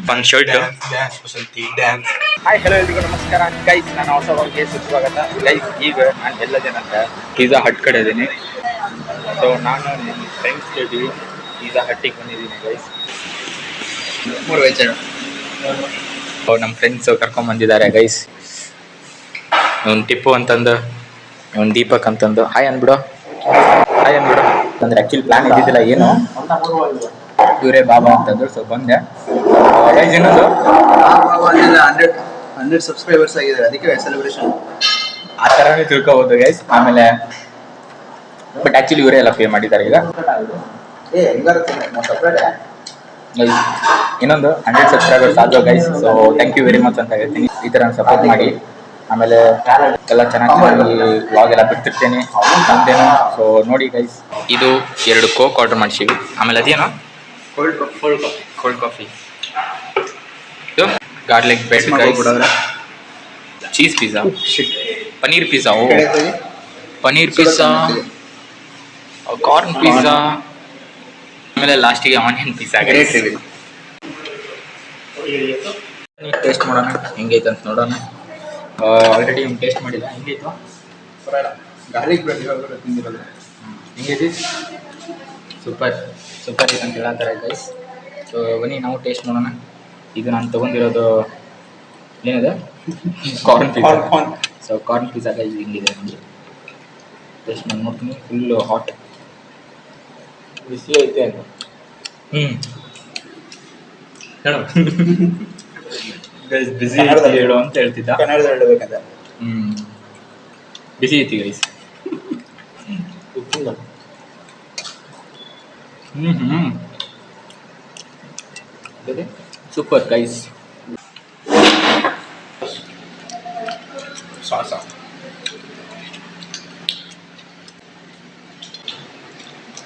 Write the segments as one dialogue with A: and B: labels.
A: Fun shirt. Hi hello ಎಲ್ರಿಗೂ ನಮಸ್ಕಾರ guys, ನಾನು ಹೊಸ ವ್ಲಾಗ್ಗೆ ಸುಸ್ವಾಗತ ಗೈಸ್. ಈಗ ನಾನು ಎಲ್ಲ ಜನ ಅಂತ ಪಿಜ್ಜಾ ಹಟ್ ಕಡೆ ಇದ್ದೀನಿ. ಸೊ ನಾನು ನನ್ನ ಫ್ರೆಂಡ್ಸ್ ಜೊತೆ ಪಿಜ್ಜಾ ಹಟ್ಟಿಗೆ ಬಂದಿದ್ದೀನಿ ಗೈಸ್. 3 ವೆಜ್. ನಮ್ಮ ಫ್ರೆಂಡ್ಸ್ ಕರ್ಕೊಂಡ್ಬಂದಿದ್ದಾರೆ ಗೈಸ್. ಇವ್ನು ಟಿಪ್ಪು ಅಂತಂದು, ಇವ್ನು ದೀಪಕ್ ಅಂತಂದು. ಹಾಯ್ ಅಂದ್ಬಿಡು ಅಂದ್ರೆ ಆ್ಯಕ್ಚುಲಿ ಪ್ಲಾನ್ ಇದ್ದಿದ್ದಿಲ್ಲ ಏನು, ಇವರೇ ಬಾಬಾ ಅಂತಂದ್ರು. ಸೊ ಬಂದೆ ಗೈಸ್. ಇನ್ನೊಂದು
B: 100 ಸಬ್ಸ್ಕ್ರೈಬರ್ಸ್ ಆಗಿದ್ದಾರೆ, ಅದಕ್ಕೆ ಸೆಲೆಬ್ರೇಷನ್
A: ಆ ಥರನೇ ತಿಳ್ಕೊಬೋದು ಗೈಸ್. ಆಮೇಲೆ ಬಟ್ ಆ್ಯಕ್ಚುಲಿ ಇವರೇ ಎಲ್ಲ ಪೇ ಮಾಡಿದ್ದಾರೆ ಈಗ. ಇನ್ನೊಂದು 100 ಸಬ್ಸ್ಕ್ರೈಬರ್ಸ್ ಆದವು guys. So thank you very much ಅಂತ ಹೇಳ್ತೀನಿ. ಈ ಥರ ಸಪೋರ್ಟ್ ಮಾಡಿ. ಆಮೇಲೆ ಎಲ್ಲ ಚೆನ್ನಾಗಿ ವ್ಲಾಗ್ ಎಲ್ಲ ಬಿಡ್ತಿರ್ತೀನಿ ನಮ್ದೇನೋ. ಸೊ ನೋಡಿ ಗೈಸ್, ಇದು 2 ಕೋಕ್ ಆರ್ಡರ್ ಮಾಡಿಸಿವಿ. ಆಮೇಲೆ ಅದೇನೋ ಕೋಲ್ಡ್ ಕಾಫಿ. ಇದು garlic bread guys, cheese pizza, paneer pizza, corn pizza, ಆಮೇಲೆ ಲಾಸ್ಟಿಗೆ ಆನಿಯನ್ ಪಿಜ್ಜಾ. ಟೇಸ್ಟ್ ಮಾಡೋಣ ಹೆಂಗೈತೆ ಅಂತ ನೋಡೋಣ. ಆಲ್ರೆಡಿ ಟೇಸ್ಟ್ ಮಾಡಿಲ್ಲ, ಹೆಂಗೈತು?
B: ಗಾರ್ಲಿಕ್ ಬ್ರೆಡ್ ತಿಂದಿರಲ್ಲ,
A: ಹೆಂಗೈತಿ? ಸೂಪರ್ ಇದೆ ಅಂತ ಹೇಳತ್ತಾರೆ ಗೈಸ್. ಸೊ ಬನ್ನಿ ನಾವು ಟೇಸ್ಟ್ ಮಾಡೋಣ. ಇದು ನಾನು ತೊಗೊಂಡಿರೋದು ಏನಿದೆ, corn pizza. So corn pizza guys ಹಿಂಗಿದೆ ನಮಗೆ. ಟೇಸ್ಟ್ ಮಾಡಿ ನೋಡ್ತೀನಿ. ಫುಲ್ಲು ಹಾಟ್, ಬಿಸಿ ಐತೆ ಅಂತ. ಹೇಳು ಗೈಸ್, ಬಿಸಿ ಐತಿ ಹೇಳು ಅಂತ ಹೇಳ್ತಿದ್ದ.
B: ಕನ್ನಡದಲ್ಲಿ ಹೇಳಬೇಕಂತ.
A: ಬಿಸಿ ಐತಿ ಗೈಸ್. Super guys.
B: ಸಾಸ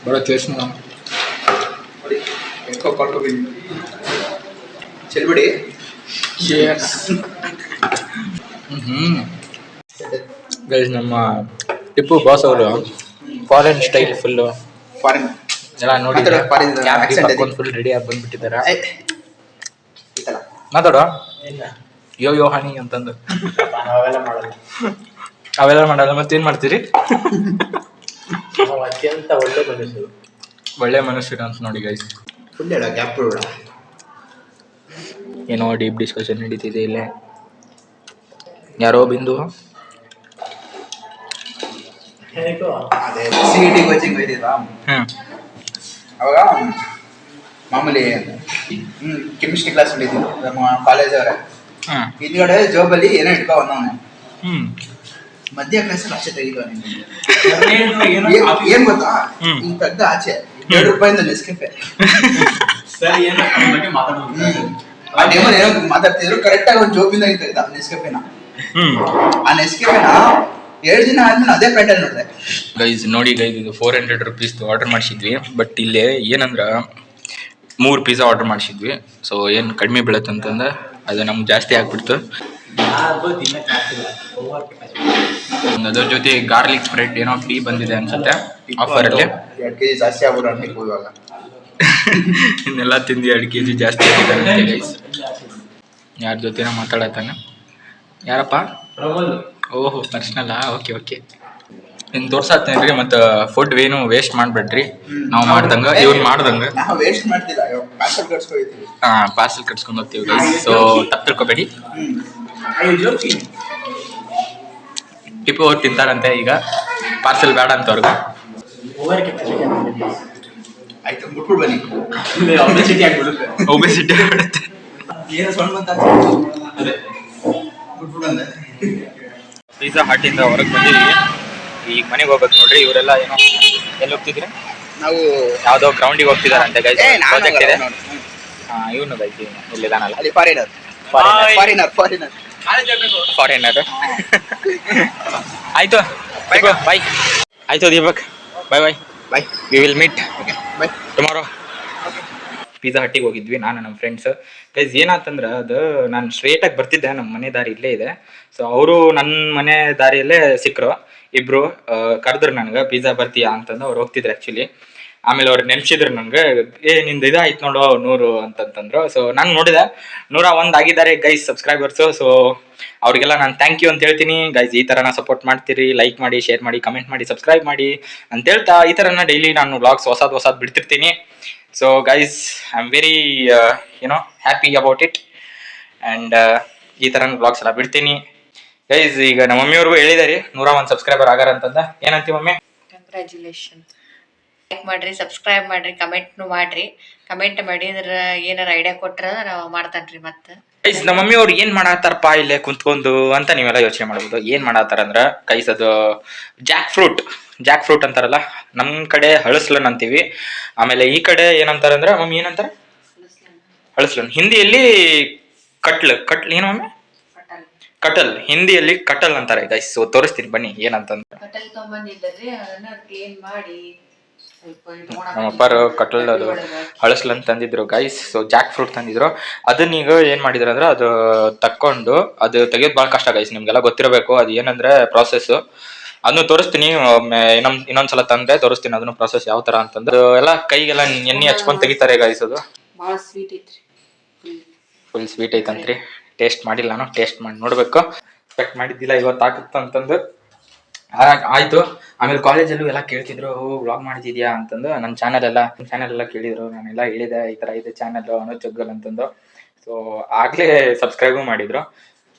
A: ಬರೋ ಟೇಸ್ಟ್ ಮಾಡೋಣ.
B: ಚೆಲ್ಬಿಡಿ.
A: ಗೈಸ್, ನಮ್ಮ ಟಿಪ್ಪು ಬಾಸ್ ಅವರು ಫಾರಿನ್ ಸ್ಟೈಲ್ ಫುಲ್ಲು
B: ಫಾರಿನ್
A: ಎಲ್ಲ ನೋಡಿ ಫುಲ್ ರೆಡಿ ಆಗಿ ಬಂದ್ಬಿಟ್ಟಿದ್ದಾರೆ. ಮಾತಾಡೋ ಯೋ ಹನಿ ಅಂತಂದು. ಅವೆಲ್ಲ ಮಾಡಲ್ಲ ಮತ್ತೇನು ಮಾಡ್ತೀರಿ?
B: ಅತ್ಯಂತ
A: ಒಳ್ಳೆ ಮನುಷ್ಯರು ಅಂತ ನೋಡಿ ಗೈಸ್.
B: ಫುಲ್ ಗ್ಯಾಪ್
A: ಏನೋ ಡೀಪ್ ಡಿಸ್ಕಷನ್ ನಡೀತಿದೆ ಇಲ್ಲೇ. ಯಾರೋ ಬಿಂದು
B: ಅದೇ CET ಕೋಚಿಂಗ್ ಹೋಯ್ತಿದ್ವಾ, ಅವಾಗ ಮಾಮೂಲಿ ಕೆಮಿಸ್ಟ್ರಿ ಕ್ಲಾಸ್ ಹೊಡಿದ್ವಿ ನಮ್ಮ ಕಾಲೇಜ್ ಅವರೇ. ಹಿಂದ್ಗಡೆ ಜೋಬಲ್ಲಿ ಏನೋ ಇಟ್ಕೊಂಡವನೆ, ಮಧ್ಯ ಕ್ಲಾಸಲ್ಲಿ ಆಚೆ ತೆಗಿದ್ವ. ಏನ್ ಗೊತ್ತಾ, ಹಿಂಗ್ ತೆಗ್ದ ಆಚೆ ₹2 ನೆಸ್ಕೆಫೆ. ಆ ಟೈಮಲ್ಲಿ ಏನೋ ಮಾತಾಡ್ತಿದ್ರು, ಕರೆಕ್ಟ್ ಆಗಿ ಒಂದು ಜೋಬಿಂದ ತೆಗ್ದ ನೆಸ್ಕೆಫೆನ. ಆ ನೆಸ್ಕೆಫೆನ 7 ದಿನ ಆದ್ಮೇಲೆ ಅದೇ ಪ್ಯಾಟರ್ನ್ ನೋಡಿದೆ
A: ಗೈಸ್. ನೋಡಿ ಗೈಸ್, ಇದು 400 ರುಪೀಸ್ದು ಆರ್ಡರ್ ಮಾಡಿಸಿದ್ವಿ. ಬಟ್ ಇಲ್ಲೇ ಏನಂದ್ರೆ 3 ಪಿಜ್ಜಾ ಆರ್ಡರ್ ಮಾಡಿಸಿದ್ವಿ. ಸೊ ಏನು ಕಡಿಮೆ ಬೀಳುತ್ತೆ ಅಂತಂದ್ರೆ ಅದು ನಮ್ಗೆ ಜಾಸ್ತಿ ಆಗ್ಬಿಡ್ತು. ಅದ್ರ ಜೊತೆ ಗಾರ್ಲಿಕ್ ಸ್ಪ್ರೆಡ್ ಏನೋ ಫ್ರೀ ಬಂದಿದೆ ಅನ್ಸುತ್ತೆ ಆಫರಲ್ಲಿ.
B: 2 kg ಜಾಸ್ತಿ ಆಗ್ಬಿಟ್ಟು ಇವಾಗ
A: ಇನ್ನೆಲ್ಲ ತಿಂದು 2 kg ಜಾಸ್ತಿ ಆಗಿದ್ದಾರೆ ಗೈಸ್. ಯಾರ ಜೊತೆನೋ ಮಾತಾಡತ್ತಾನೆ. ಯಾರಪ್ಪ? ಓಹೋ, ಪರ್ಸ್ನಲ್ಲಾ? ಓಕೆ. ಇನ್ನು ತೋರ್ಸಾತ್ತೇನ್ರಿ. ಮತ್ತು ಫುಡ್ ಏನು ವೇಸ್ಟ್ ಮಾಡಬೇಡ್ರಿ. ನಾವು ಮಾಡ್ದಂಗೆ ಇವ್ನು ಮಾಡ್ದಂಗೆ
B: ನಾವು ವೇಸ್ಟ್ ಮಾಡ್ತಿಲ್ಲ, ಪಾರ್ಸಲ್ ಕಟ್ಸ್ಕೊಳ್ತೀವಿ.
A: ಪಾರ್ಸಲ್ ಕಟ್ಸ್ಕೊಂಡು ಹೋಗ್ತೀವಿ ಗೈಸ್. ಸೊ ತಪ್ಪು ತಿಳ್ಕೊಬೇಡಿ. ಟಿಪ್ಪು ಅವ್ರು ತಿಂತಾರಂತೆ ಈಗ, ಪಾರ್ಸಲ್ ಬೇಡ ಅಂತ ಅವ್ರಿಗೆ.
B: ಆಯ್ತು, ಬಿಟ್ಬಿಟ್ಟು ಬನ್ನಿ.
A: ಒಬೆಸಿಟಿ ಆಗ್ಬಿಡುತ್ತೆ.
B: ಏನು ಸೊಂಡ್ ಬಂತ ಬಿಟ್ಬಿಟ್ಟು ಬಂದೆ.
A: ಪಿಜ್ಜಾ ಹಟ್ಟಿಂದ ಹೊರಗೆ ಬಂದಿದ್ದೀವಿ. ಈಗ ಮನೆಗೆ ಹೋಗ್ಬೇಕು ನೋಡ್ರಿ. ಇವರೆಲ್ಲ ಏನೋ ಎಲ್ಲಿ ಹೋಗ್ತಿದ್ರಿ?
B: ನಾವು
A: ಯಾವುದೋ ಗ್ರೌಂಡಿಗೆ ಹೋಗ್ತಿದಾರಂತೆ ಗೈಸ್. ಪ್ರಾಜೆಕ್ಟ್ ಇದೆ. ಇವನು ಗೈಸ್, ಇಲ್ಲಿದಾನಲ್ಲ,
B: ಅಲ್ಲಿ ಫಾರಿನರ್.
A: ಆಯ್ತು ಬಾಯ್. ಆಯ್ತು Deepak, bye. We will meet tomorrow. Pizza ಹಟ್ಟಿಗೆ ಹೋಗಿದ್ವಿ ನಾನು ನಮ್ಮ ಫ್ರೆಂಡ್ಸ್ ಗೈಸ್. ಏನಾತಂದ್ರೆ ಅದು ನಾನು ಸ್ಟ್ರೇಟಾಗಿ ಬರ್ತಿದ್ದೆ, ನಮ್ಮ ಮನೆ ದಾರಿ ಇಲ್ಲೇ ಇದೆ. ಸೊ ಅವರು ನನ್ನ ಮನೆ ದಾರಿಯಲ್ಲೇ ಸಿಕ್ಕರು ಇಬ್ಬರು. ಕರೆದ್ರು ನನಗೆ ಪಿಜ್ಜಾ ಬರ್ತೀಯಾ ಅಂತಂದು. ಅವ್ರು ಹೋಗ್ತಿದ್ರು ಆ್ಯಕ್ಚುಲಿ. ಆಮೇಲೆ ಅವ್ರು ನೆನ್ಸಿದ್ರು ನಂಗೆ, ನಿಂದು ಇದಾಯ್ತು ನೋಡು 100 ಅಂತಂತಂದ್ರು. ಸೊ ನಾನು ನೋಡಿದೆ 101 ಆಗಿದ್ದಾರೆ ಗೈಸ್ ಸಬ್ಸ್ಕ್ರೈಬರ್ಸು. ಸೊ ಅವ್ರಿಗೆಲ್ಲ ನಾನು ಥ್ಯಾಂಕ್ ಯು ಅಂತ ಹೇಳ್ತೀನಿ ಗೈಸ್. ಈ ಥರನ ಸಪೋರ್ಟ್ ಮಾಡ್ತೀರಿ, ಲೈಕ್ ಮಾಡಿ, ಶೇರ್ ಮಾಡಿ, ಕಮೆಂಟ್ ಮಾಡಿ, ಸಬ್ಸ್ಕ್ರೈಬ್ ಮಾಡಿ ಅಂತ ಹೇಳ್ತಾ ಈ ಥರನ ಡೈಲಿ ನಾನು ವ್ಲಾಗ್ಸ್ ಹೊಸದು ಬಿಡ್ತಿರ್ತೀನಿ. So guys I am very happy about it. And ಈ ಥರ ವ್ಲಾಗ್ಸ್ ಎಲ್ಲ ಬಿಡ್ತೀನಿ ಗೈಸ್. ಈಗ ನಮ್ಮ ಮಮ್ಮಿಯವ್ರಿಗೂ ಹೇಳಿದಾರೆ 101 ಸಬ್ಸ್ಕ್ರೈಬರ್ ಆಗಾರ ಅಂತಂದ. ಏನಂತೀವಿ ಮಮ್ಮಿ?
C: ಕಂಗ್ರ್ಯಾಚುಲೇಷನ್. ಲೈಕ್ ಮಾಡ್ರಿ, ಸಬ್ಸ್ಕ್ರೈಬ್ ಮಾಡ್ರಿ, ಕಮೆಂಟ್ನು ಮಾಡ್ರಿ. ಕಮೆಂಟ್ ಮಾಡಿದ್ರ ಏನಾರ ಐಡಿಯಾ ಕೊಟ್ರ ನಾವು ಮಾಡ್ತಾನ್ರಿ. ಮತ್ತೆ
A: ಗೈಸ್ ನಮ್ಮ ಮಮ್ಮಿ ಅವ್ರು ಏನ್ ಮಾಡತ್ತಾರಪ್ಪ ಇಲ್ಲೇ ಕುಂತ್ಕೊಂಡು ಅಂತ ನೀವೆಲ್ಲ ಯೋಚನೆ ಮಾಡ್ಬೋದು. ಏನ್ ಮಾಡತ್ತಾರ ಅಂದ್ರ ಗೈಸ್ ಅದು ಜಾಕ್ ಫ್ರೂಟ್ ಅಂತಾರಲ್ಲ, ನಮ್ ಕಡೆ ಹಳಸ್ಲನ್ ಅಂತೀವಿ. ಆಮೇಲೆ ಈ ಕಡೆ ಏನಂತಾರ ಅಂದ್ರ ಮಮ್ಮಿ ಏನಂತಾರ? ಹಳಸ್ಲನ್. ಹಿಂದಿಯಲ್ಲಿ ಕಟ್ಲ್ ಏನು ಮಮ್ಮಿ? ಕಟಲ್. ಹಿಂದಿಯಲ್ಲಿ ಕಟಲ್ ಅಂತಾರೆ ಗೈಸ್. ಸೊ ತೋರಿಸ್ತೀನಿ ಬನ್ನಿ ಏನಂತಂದ್ರೆ.
C: ಕಟಲ್ ತೊಗೊಂಬಂದಿದ್ದರಿ, ಅದನ್ನ ಕ್ಲೀನ್ ಮಾಡಿ
A: ನಮ್ಮಪ್ಪರು ಕಟಲ್ ಅದು ಹಳಸ್ಲನ್ ತಂದಿದ್ರು ಗೈಸ್. ಸೊ ಜಾಕ್ ಫ್ರೂಟ್ ತಂದಿದ್ರು. ಅದನ್ನೀಗ ಏನ್ ಮಾಡಿದ್ರು ಅಂದ್ರೆ ಅದು ತಕ್ಕೊಂಡು ಅದು ತೆಗೆಯೋದು ಭಾಳ ಕಷ್ಟ ಗೈಸ್, ನಿಮ್ಗೆಲ್ಲ ಗೊತ್ತಿರಬೇಕು ಅದು ಏನಂದ್ರೆ ಪ್ರಾಸೆಸ್. ಅದನ್ನು ತೋರಿಸ್ತೀನಿ ಇನ್ನೊಂದ್ಸಲ ತಂದೆ ತೋರಿಸ್ತೀನಿ ಅದನ್ನು ಪ್ರಾಸೆಸ್ ಯಾವ ತರ ಅಂತಂದ್ರೆ. ಎಲ್ಲ ಕೈಗೆಲ್ಲ ಎಣ್ಣೆ ಹಚ್ಕೊಂಡ್ ತೆಗಿತಾರೆ ಗೈಸ್. ಅದು
C: ಭಾಳ ಸ್ವೀಟ್ ಐತ್ರಿ,
A: ಫುಲ್ ಸ್ವೀಟ್ ಐತಂತ್ರಿ. ಟೇಸ್ಟ್ ಮಾಡಿಲ್ಲ, ನಾನು ಟೇಸ್ಟ್ ಮಾಡಿ ನೋಡ್ಬೇಕು. ಎಕ್ಸ್ಪೆಕ್ಟ್ ಮಾಡಿದ್ದಿಲ್ಲ ಇವತ್ತು ಆಗುತ್ತ ಅಂತಂದು. ಆಯ್ತು. ಆಮೇಲೆ ಕಾಲೇಜಲ್ಲೂ ಎಲ್ಲ ಕೇಳ್ತಿದ್ರು ವ್ಲಾಗ್ ಮಾಡ್ತಿದ್ಯಾ ಅಂತಂದು. ನನ್ನ ಚಾನೆಲ್ ಎಲ್ಲ ಕೇಳಿದ್ರು. ನಾನೆಲ್ಲ ಹೇಳಿದೆ ಈ ಥರ ಇದೆ ಚಾನೆಲ್ ಅನುಜ್ ಜಗ್ಗಲ್ ಅಂತಂದು. ಸೊ ಆಗಲೇ ಸಬ್ಸ್ಕ್ರೈಬು ಮಾಡಿದ್ರು.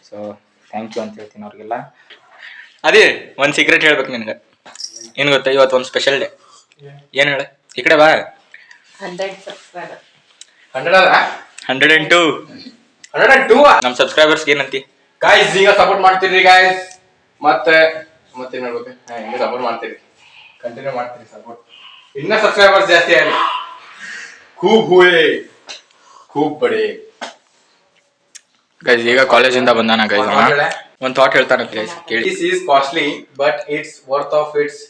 A: ಸೊ ಥ್ಯಾಂಕ್ ಯು ಅಂತ ಹೇಳ್ತೀನಿ ಅವ್ರಿಗೆಲ್ಲ. ಅದೇ ಒಂದು ಸೀಕ್ರೆಟ್ ಹೇಳ್ಬೇಕು ನಿನ್ಗೆ. ಏನು ಗೊತ್ತಾ, ಇವತ್ತು ಒಂದು ಸ್ಪೆಷಲ್ ಡೇ. ಏನು ಹೇಳ, ಈ ಕಡೆ ಬಾ.
C: 100 ಸಬ್ಸ್ಕ್ರೈಬರ್.
A: 102 ನಮ್ಮ ಸಬ್ಸ್ಕ್ರೈಬರ್ಸ್ಗೆ ಏನಂತಿ
D: ಗಾಯ್ಸ್? ಈಗ ಸಪೋರ್ಟ್ ಮಾಡ್ತೀರಿ ಗಾಯ್ಸ್. ಮತ್ತೇನ್ ಹೇಳ್ಬೇಕು, ಹಿಂಗೆ ಸಪೋರ್ಟ್ ಮಾಡ್ತೀರಿ, ಕಂಟಿನ್ಯೂ ಮಾಡ್ತೀರಿ ಸಪೋರ್ಟ್. ಇನ್ನ ಸಬ್ಸ್ಕ್ರೈಬರ್ಸ್ ಜಾಸ್ತಿ ಆಗಲಿ. ಖೂಬ್ ಬಡಿ
A: ಗೈಸ್. ಈಗ ಕಾಲೇಜಿಂದ ಬಂದಾನ ಗೈಸ್. ಒಂದು ಥಾಟ್ ಹೇಳ್ತಾನೆ ಗೈಸ್, ಕೇಳಿ.
D: This is costly but it's worth of it's.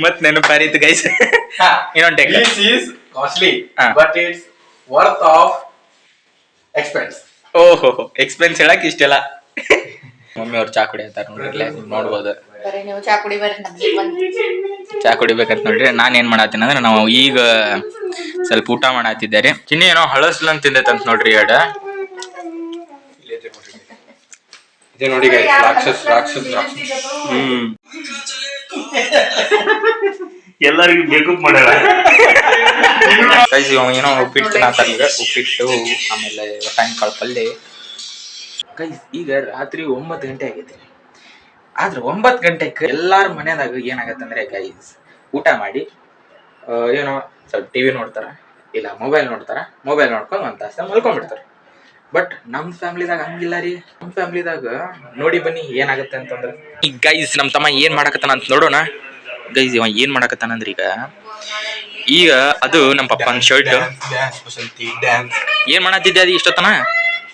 A: ಮತ್ ನೆನಪಾರಿತು ಗೈಸ್. ಇನ್ನೊಂದು tech.
D: This is costly but it's worth of expense.
A: ಓಹೋ, ಎಕ್ಸ್ಪೆನ್ಸ್ ಹೇಳಕ್ ಇಷ್ಟೆಲ್ಲ. ಮಮ್ಮಿ ಅವ್ರು ಚಾ ಕುಡಿಯತ್ತಾರ ನೋಡ್ರಿ, ನೋಡ್ಬೋದು.
C: ಬರೀ ನೀವು ಚಾ ಕುಡಿ ಬರ್ರಿ, ನಮ್ಗೆ ಬಂದು
A: ಚಾ ಕುಡಿಬೇಕಂತ ನೋಡ್ರಿ. ನಾನು ಏನ್ ಮಾಡತ್ತೀನಿ ಅಂದ್ರೆ ನಾವು ಈಗ ಸ್ವಲ್ಪ ಊಟ ಮಾಡತ್ತಿದ್ದಾರೆ. ಚಿನ್ನಿ ಏನೋ ಹಳಸ್ಲನ್ ತಿಂದೈತಂತ ನೋಡ್ರಿ.
D: ಇದೆ ನೋಡಿ ಗೈಸ್, ರಾಕ್ಷಸ್.
A: ಎಲ್ಲರಿಗೂ ಬೇಕು ಮಾಡ್ಯಾರ ಗೈಸ್. ಏನೋ ಉಪ್ಪಿಟ್ಟು ತಿನ್ನತ್ತಾರ. ಉಪ್ಪಿಟ್ಟು ಆಮೇಲೆ ಸಾಯಂಕಾಲ ಪಲ್ಯ ಗೈಸ್. ಈಗ ರಾತ್ರಿ 9 ಗಂಟೆ ಆಗೈತಿ. ಆದ್ರೆ 9 ಗಂಟೆಗೆ ಎಲ್ಲಾರ ಮನೆಯದಾಗ ಏನಾಗತ್ತಂದ್ರೆ ಗೈಸ್, ಊಟ ಮಾಡಿ ಏನೋ ಸ್ವಲ್ಪ ಟಿವಿ ನೋಡ್ತಾರ, ಇಲ್ಲ ಮೊಬೈಲ್ ನೋಡ್ಕೊಂಡು ಒಂದು ತಾಸ ಮಲ್ಕೊಂಡ್ಬಿಡ್ತಾರೆ. ಬಟ್ ನಮ್ಮ ಫ್ಯಾಮಿಲಿದಾಗ ಹಂಗಿಲ್ಲ ರೀ. ನಮ್ಮ ಫ್ಯಾಮಿಲಿದಾಗ ನೋಡಿ ಬನ್ನಿ ಏನಾಗತ್ತೆ ಅಂತಂದ್ರೆ. ಈಗ ಗೈಸ್ ನಮ್ಮ ತಮ್ಮ ಏನ್ ಮಾಡಕತ್ತಾನ ಅಂತ ನೋಡೋಣ ಗೈಸ್. ಇವ ಏನ್ ಮಾಡಕತ್ತಾನಂದ್ರೆ ಈಗ ಅದು ನಮ್ಮ ಪಪ್ಪನ ಶರ್ಟ್. ಏನ್ ಮಾಡತ್ತಿದ್ದೆ ಅದು ಇಷ್ಟೊತ್ತನ?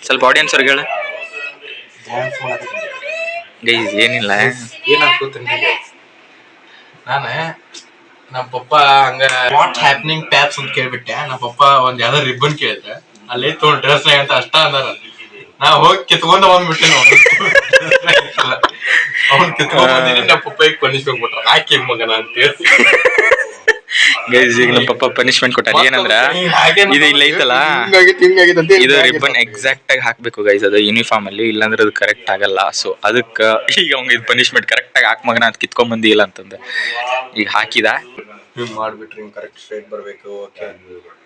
A: ಸ್ವಲ್ಪ ಆಡಿಯನ್ಸ್ ಅವ್ರಿಗೆ ಹೇಳ ಗೈಸ್. ಏನಿಲ್ಲ,
D: ಏನಂತ ಗೊತ್ತಿಲ್ಲ ಗೈಸ್. ನಾನು ನಮ್ಮ ಪಪ್ಪ ಹಂಗ ವಾಟ್ ಹ್ಯಾಪ್ನಿಂಗ್ ಟ್ಯಾಪ್ಸ್ ಅಂತ ಕೇಳ್ಬಿಟ್ಟೆ. ನಮ್ಮ ಪಪ್ಪ ಒಂದ್ ಯಾವ್ದೋ ರಿಬ್ಬನ್ ಕೇಳಿದ್ರೆ ಅಲ್ಲಿ ತೊಗೊಂಡ್ ಡ್ರೆಸ್ ಅಂತ ಅಷ್ಟ ಅಂದಾರ. ನಾ ಹೋಗಿ ಕಿತ್ಕೊಂಡ್ ಬಂದ್ಬಿಟ್ಟೆ. ಅವ್ನ್ ಕಿತ್ಕೊಂಡ್ ಬಂದಿನಿ. ನಮ್ಮ ಪಪ್ಪ ಈಗ ಪನಿಷ್ಮೆಂಟ್ ಕೊಟ್ರ, ಹಾಕಿ ಮಗನ ಅಂತೇಳಿ.
A: ಗೈಸ್ ಈಗ ನಮ್ಮ ಪಪ್ಪ ಪನಿಷ್ಮೆಂಟ್ ಕೊಟ್ಟಾರ. ಏನಂದ್ರ ಇದು ಇಲ್ಲ ಐತಲ್ಲ, ಇದು ರಿಬ್ಬನ್ ಎಕ್ಸಾಕ್ಟ್ ಆಗಿ ಹಾಕ್ಬೇಕು ಗೈಸ್. ಅದು ಯೂನಿಫಾರ್ಮ್ ಅಲ್ಲಿ, ಇಲ್ಲಾಂದ್ರೆ ಅದು ಕರೆಕ್ಟ್ ಆಗಲ್ಲ. ಸೊ ಅದಕ್ಕ ಈಗ ಅವಂಗ ಇದು ಪನಿಷ್ಮೆಂಟ್ ಕರೆಕ್ಟ್ ಆಗಿ ಹಾಕ್ ಮಗನ ಅಂತ ಕಿತ್ಕೊಂಡ್ ಬಂದಿಲ್ಲ ಅಂತಂದ ಈಗ ಹಾಕಿದ.
D: ಹಿಂಗ್ ಮಾಡ್ಬಿಟ್ರಿ, ಹಿಂಗ್ ಕರೆಕ್ಟ್ ಸ್ಟ್ರೈಟ್ ಬರ್ಬೇಕು. ಓಕೆ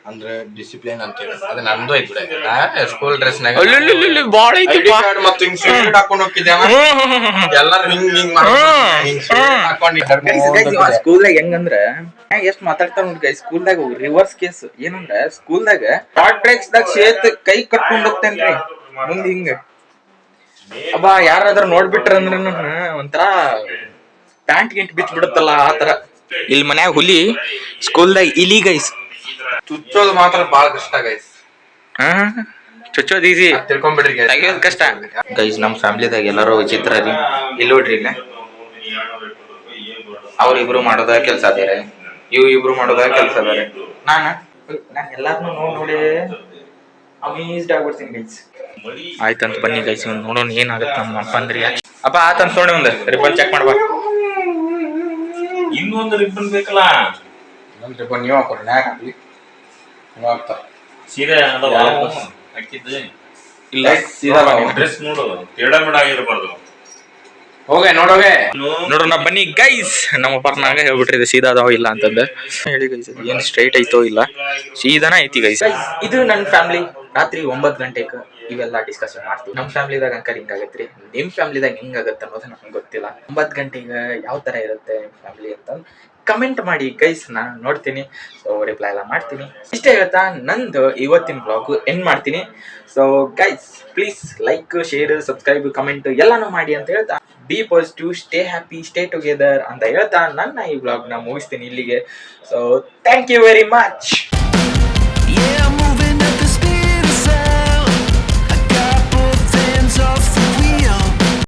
D: ಅಂದ್ರೆ ಡಿಸಿಪ್ಲಿನ್ ಅಂತ ಹೇಳಿ ಅದು ನಂದು ಐತ್ ಬಿಡ. ಸ್ಕೂಲ್ ಡ್ರೆಸ್ ನಾಗ
A: ಬಾಳ ಐತಿ
D: ಮತ್ತೆ ಹಿಂಗ್ ಶರ್ಟ್ ಹಾಕೊಂಡ್ ಹೋಗಿದ್ದೆ. ಎಲ್ಲಾರು ಹಿಂಗ್ ಹಾಕೊಂಡ್
A: ಸ್ಕೂಲ್ದಾಗ ಹೆಂಗಂದ್ರ ಎಷ್ಟ್ ಮಾತಾಡ್ತಾರ ನೋಡಿ ಗೈಸ್. ಸ್ಕೂಲ್ದಾಗ ರಿವರ್ಸ್ ಕೇಸ್ ಏನಂದ್ರ, ಸ್ಕೂಲ್ದಾಗ ಶಾರ್ಟ್ ಟ್ರ್ಯಾಕ್ಸ್ ದಾಗ ಸೇತ್ ಕೈ ಕಟ್ಕೊಂಡ್ ಹೋಗ್ತೇನ್ರಿ ಮುಂದ್ ಹಿಂಗ. ಅಬ್ಬಾ ಯಾರಾದ್ರೂ ನೋಡ್ಬಿಟ್ರ ಅಂದ್ರ ಒಂಥರ ಪ್ಯಾಂಟ್ ಗಿಂಟ್ ಬಿಚ್ಚ ಬಿಡುತ್ತಲ್ಲ ಆತರ. ಇಲ್ಲಿ ಮನ್ಯಾಗ ಹುಲಿ, ಸ್ಕೂಲ್ದಾಗ ಇಲಿ ಗೈಸ್.
D: ಚುಚ್ಚೋದು ಮಾತ್ರ ಬಾಳ ಕಷ್ಟ ಗೈಸ್.
A: ಚುಚ್ಚೋದ್ ಈಸಿ,
D: ತಿಳ್ಕೊಂಡ್ಬಿಡ್ರಿ
A: ತೆಗಿಯೋದ್ ಕಷ್ಟ ಗೈಸ್. ನಮ್ ಫ್ಯಾಮಿಲಿದಾಗ ಎಲ್ಲಾರು ವಿಚಿತ್ರ ರೀ. ಇಲ್ಲಿ ನೋಡ್ರಿ, ಇಲ್ಲ ಅವ್ರಿಬ್ರು ಮಾಡೋದ ಕೆಲ್ಸ ಬೇರೆ, ಇಬ್ರು ಮಾಡೋದ ಕೆಲ್ಸ ಬೇರೆ. ನಾನು ಎಲ್ಲಾರನು ನೋಡಿ ಅಮೇಜ್ಡ್ ಆಗ್ಬಿಡ್ತೀನಿ ಗೈಸ್. ಆಯ್ತಂತ ಬನ್ನಿ ಗೈಸ್, ನೋಡೋಣ ಏನಾಗತ್ತ ನಮ್ಮ ಅಪ್ಪ ಅಂದ್ರಿ. ಅಪ್ಪ ಆತಂತ ನೋಡಿ ಒಂದು ರಿಬ್ಬನ್ ಚೆಕ್ ಮಾಡ್ಬಾ.
E: ಇನ್ನೊಂದು ರಿಬ್ಬನ್ ಬೇಕಲ್ಲ.
D: ಇನ್ನೊಂದು ರಿಬ್ಬನ್ ನೀವು ಹಾಕೋರಿ, ನಾ ಯಾಕೆ ಹಾಕ್ಲಿ? ನೀವು ಹಾಕ್ತಾರೆ.
E: ಸೀರೆ ಅದಾವ ಹಾಕಿದ್ದು
A: ಇಲ್ಲ ಸೀದಾ
E: ಡ್ರೆಸ್ ನೋಡು ತೇಡ ಮೇಡ ಆಗಿರಬಾರ್ದು.
D: ಹೋಗೆ ನೋಡೋಗೆ
A: ನೋಡೋಣ ಬನ್ನಿ ಗೈಸ್. ನಮ್ಮ ಪರ್ನಾಗ ಹೇಳ್ಬಿಟ್ರಿ ಸೀದಾ ಅದಾವ ಇಲ್ಲ ಅಂತಂದ ಹೇಳಿ ಗೈಸ್. ಏನ್ ಸ್ಟ್ರೈಟ್ ಐತೋ ಇಲ್ಲ, ಸೀದಾನ ಐತಿ ಗೈಸ್. ಇದು ನನ್ನ ಫ್ಯಾಮಿಲಿ. ರಾತ್ರಿ 9 ಗಂಟೆಗೆ ಇವೆಲ್ಲ ಡಿಸ್ಕಷನ್ ಮಾಡ್ತೀವಿ. ನಮ್ಮ ಫ್ಯಾಮಿಲಿದಾಗ ಅಂಕರ್ ಹಿಂಗಾಗತ್ರಿ, ನಿಮ್ ಫ್ಯಾಮಿಲಿದಾಗ ಹಿಂಗಾಗತ್ತೆ ಅನ್ನೋದು ನಮ್ಗೆ ಗೊತ್ತಿಲ್ಲ. 9 ಗಂಟೆಗೆ ಯಾವ ತರ ಇರುತ್ತೆ ಫ್ಯಾಮಿಲಿ ಅಂತ ಕಮೆಂಟ್ ಮಾಡಿ ಗೈಸ್, ನಾನು ನೋಡ್ತೀನಿ. ಸೊ ರಿಪ್ಲೈ ಎಲ್ಲ ಮಾಡ್ತೀನಿ. ಇಷ್ಟೇ ಹೇಳ್ತಾ ನಂದು ಇವತ್ತಿನ ಬ್ಲಾಗ್ ಎಂಡ್ ಮಾಡ್ತೀನಿ. So guys please like, share, subscribe, comment ಎಲ್ಲಾನು ಮಾಡಿ ಅಂತ ಹೇಳ್ತಾ, be positive, stay happy, stay together ಅಂತ ಹೇಳ್ತಾ ನನ್ನ ಈ ಬ್ಲಾಗ್ನ ಮುಗಿಸ್ತೀನಿ ಇಲ್ಲಿಗೆ. So thank you very much.